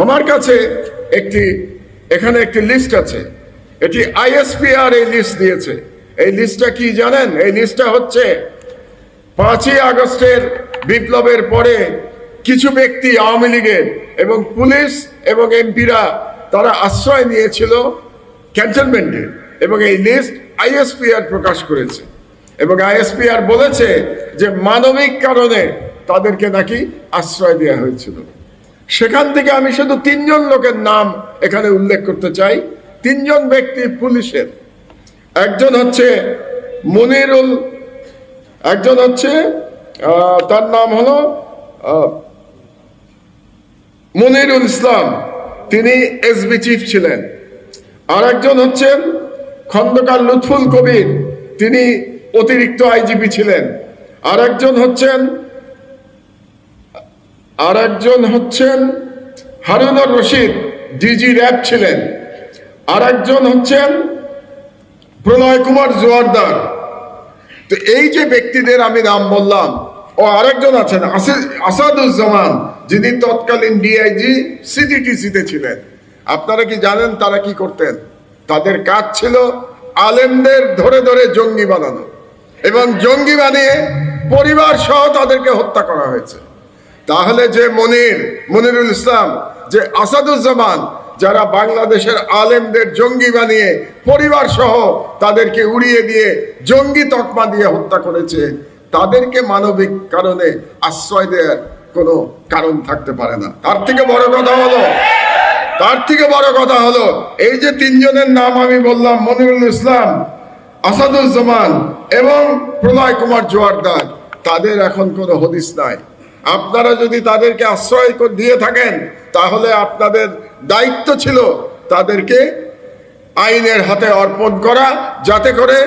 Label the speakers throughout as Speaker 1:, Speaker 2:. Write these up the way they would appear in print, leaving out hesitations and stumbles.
Speaker 1: আমার কাছে এখানে একটি লিস্ট আছে। এটি আইএসপিআর এই লিস্ট দিয়েছে। এই লিস্টটা কি জানেন? এই লিস্টটা হচ্ছে 5ই আগস্টের বিপ্লবের পরে কিছু ব্যক্তি আওয়ামী লীগের এবং পুলিশ এবং এমপিরা তারা আশ্রয় নিয়েছিল ক্যান্টনমেন্টে, এবং এই লিস্ট আইএসপিআর প্রকাশ করেছে। এবং আইএসপিআর বলেছে যে মানবিক কারণে তাদেরকে নাকি আশ্রয় দেওয়া হয়েছিল। সেখান থেকে আমি শুধু 3 জন লোকের নাম এখানে উল্লেখ করতে চাই। 3 জন ব্যক্তি পুলিশের। একজন হচ্ছে মনিরুল, একজন হচ্ছে তার নাম হলো মনিরুল ইসলাম, তিনি এসবি চিফ ছিলেন। আর একজন হচ্ছেন খন্দকার লুৎফুল কবির, তিনি অতিরিক্ত আইজিপি ছিলেন। আর একজন হচ্ছেন হারুনুর রশিদ, ডিজি র্যাব ছিলেন। আর একজন হচ্ছেন প্রলয় কুমার জোয়ারদার। তো এই যে ব্যক্তিদের আমি নাম বললাম, ও আরেকজন আছেন আসাদুজ্জামান, যিনি তৎকালীন ডিআইজি সিটিটিসিতে ছিলেন। আপনারা কি জানেন তারা কি করতেন? তাদের কাজ ছিল আলেমদের ধরে ধরে জঙ্গি বানানো, এবং জঙ্গি বানিয়ে পরিবার সহ তাদেরকে হত্যা করা হয়েছে। তাহলে যে মনিরুল ইসলাম, যে আসাদুজ্জামান, যারা বাংলাদেশের আলেমদের জঙ্গি বানিয়ে পরিবার সহ তাদেরকে উড়িয়ে দিয়ে জঙ্গি তকমা দিয়ে হত্যা করেছে, তাদেরকে মানবিক কারণে আশ্রয় দেওয়ার কোনো কারণ থাকতে পারে না। তার থেকে বড় কথা হলো এই যে 3 জনের নাম আমি বললাম, মনিরুল ইসলাম, আসাদুজ্জামান এবং প্রলয় কুমার জোয়ারদার, তাদের এখন কোনো হদিস নাই। আপনারা যদি তাদেরকে আশ্রয় দিয়ে থাকেন, তাহলে আপনাদের দায়িত্ব ছিল তাদেরকে আইনের হাতে অর্পণ করা, যাতে করে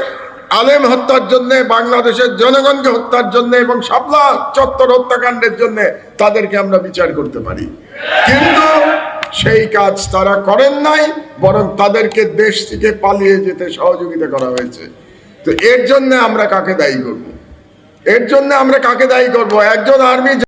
Speaker 1: আলেম হত্যার জন্য, বাংলাদেশের জনগণকে হত্যার জন্য এবং শাপলা চত্বর হত্যাকাণ্ডের জন্য তাদেরকে আমরা বিচার করতে পারি। কিন্তু সেই কাজ তারা করেন নাই, বরং তাদেরকে দেশ থেকে পালিয়ে যেতে সহযোগিতা করা হয়েছে। তো এর জন্য আমরা কাকে দায়ী করব? একজন আর্মি